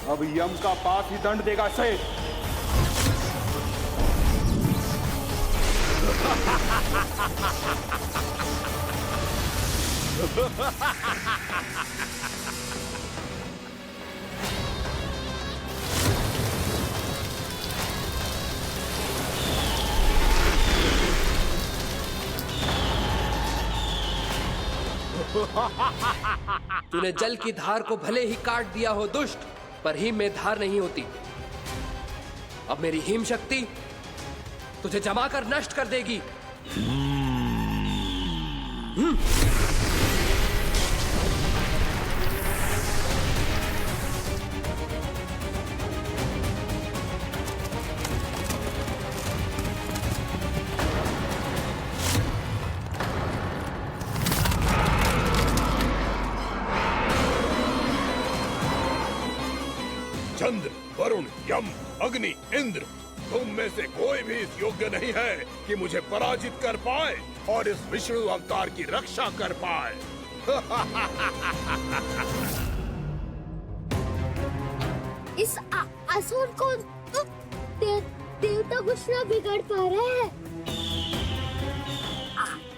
अब यम का पास ही दंड देगा इसे। तूने जल की धार को भले ही काट दिया हो दुष्ट, पर हिम में धार नहीं होती। अब मेरी हिम शक्ति तुझे जमा कर नष्ट कर देगी। चंद्र, वरुण, यम, अग्नि, इंद्र, तुम में से कोई भी इस योग्य नहीं है कि मुझे पराजित कर पाए और इस विष्णु अवतार की रक्षा कर पाए। इस असुर को देवता कुछ ना बिगाड़ पा रहे हैं।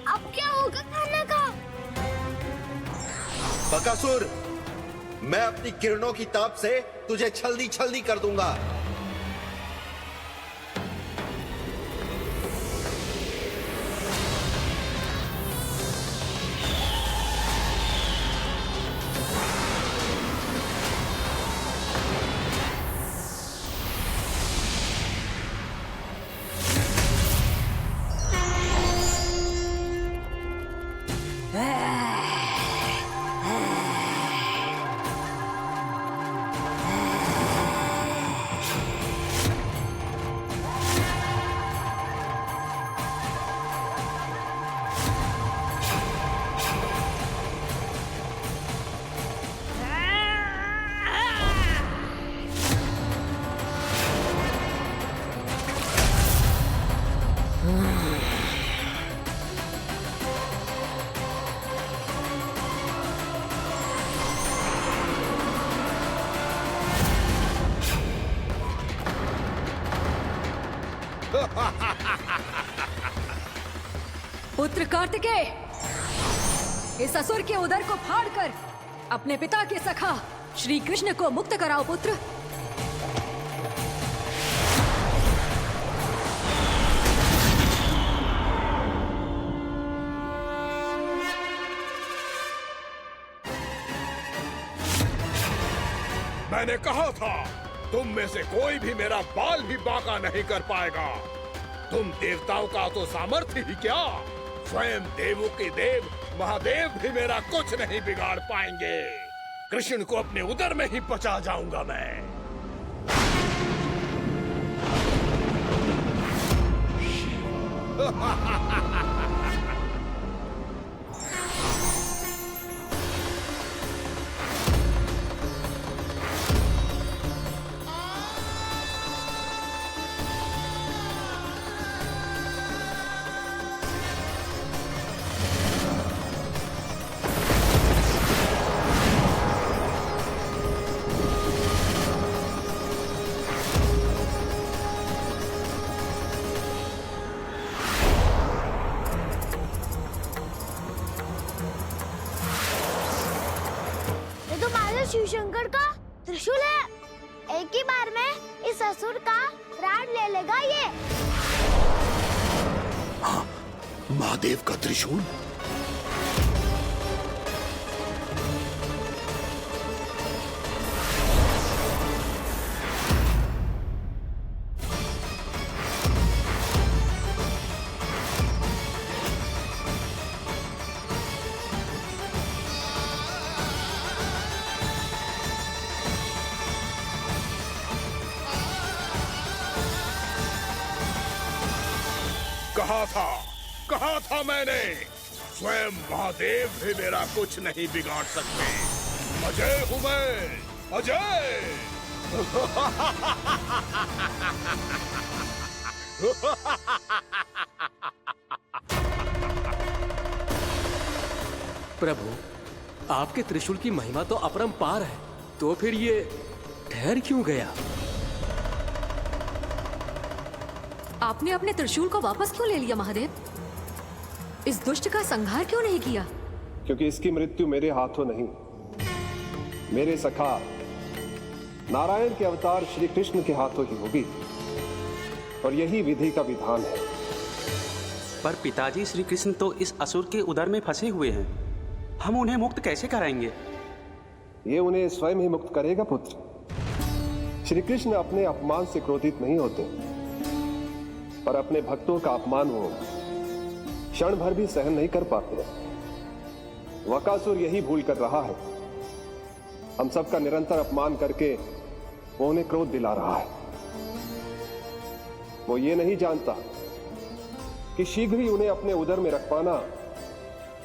अब क्या होगा खाने का? बकासुर, मैं अपनी किरणों की ताप से तुझे छल्दी छल्दी कर दूंगा। पुत्र कार्तिकेय, इस असुर के उदर को फाड़कर अपने पिता के सखा श्री कृष्ण को मुक्त कराओ पुत्र। मैंने कहा था, तुम में से कोई भी मेरा बाल भी बांका नहीं कर पाएगा। तुम देवताओं का तो सामर्थ्य ही क्या, स्वयं देवों के देव महादेव भी मेरा कुछ नहीं बिगाड़ पाएंगे। कृष्ण को अपने उदर में ही पचा जाऊंगा मैं। शिव शंकर का त्रिशूल है। एक ही बार में इस असुर का प्राण ले लेगा ये। हाँ, महादेव का त्रिशूल। कहा था मैंने, स्वयं महादेव भी मेरा कुछ नहीं बिगाड़ सकते। अजय हूं मैं, अजय। प्रभु, आपके त्रिशूल की महिमा तो अपरंपार है, तो फिर ये ठहर क्यों गया? आपने अपने त्रिशूल को वापस क्यों ले लिया महादेव? इस दुष्ट का संहार क्यों नहीं किया? क्योंकि इसकी मृत्यु मेरे हाथों नहीं, मेरे सखा नारायण के अवतार श्री कृष्ण के हाथों ही होगी, और यही विधि का विधान है। पर पिताजी, श्री कृष्ण तो इस असुर के उदर में फंसे हुए हैं, हम उन्हें मुक्त कैसे कराएंगे? ये उन्हें स्वयं ही मुक्त करेगा पुत्र। श्री कृष्ण अपने अपमान से क्रोधित नहीं होते, पर अपने भक्तों का अपमान वो क्षण भर भी सहन नहीं कर पाते। वकासुर यही भूल कर रहा है, हम सबका निरंतर अपमान करके वो उन्हें क्रोध दिला रहा है। वो ये नहीं जानता कि शीघ्र ही उन्हें अपने उदर में रख पाना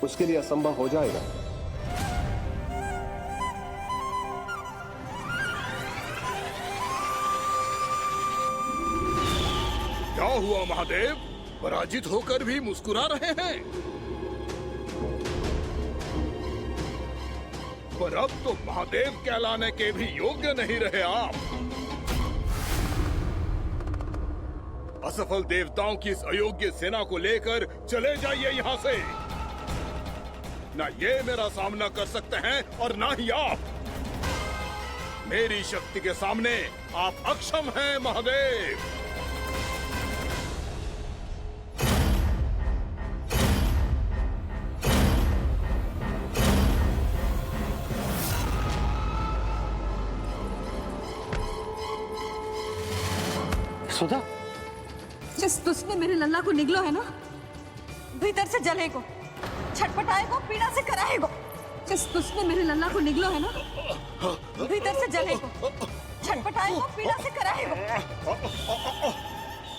उसके लिए असंभव हो जाएगा। क्या हुआ महादेव? पराजित होकर भी मुस्कुरा रहे हैं। पर अब तो महादेव कहलाने के भी योग्य नहीं रहे आप। असफल देवताओं की इस अयोग्य सेना को लेकर चले जाइए यहाँ से। ना ये मेरा सामना कर सकते हैं और ना ही आप। मेरी शक्ति के सामने आप अक्षम हैं महादेव। सुधा, जिस दुष्ट ने मेरे लल्ला को निगलो है ना, भीतर से जलेगो, छटपटाएगो, पीड़ा से कराएगो। जिस दुष्ट ने मेरे लल्ला को निगलो है ना, भीतर से जलेगो, छटपटाएगो, पीड़ा से कराएगो।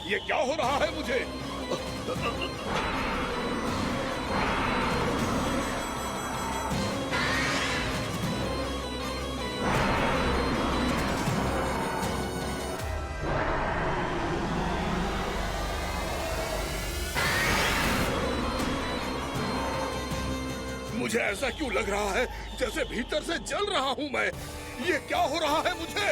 ये क्या हो रहा है मुझे? मुझे ऐसा क्यों लग रहा है जैसे भीतर से जल रहा हूं मैं? ये क्या हो रहा है मुझे?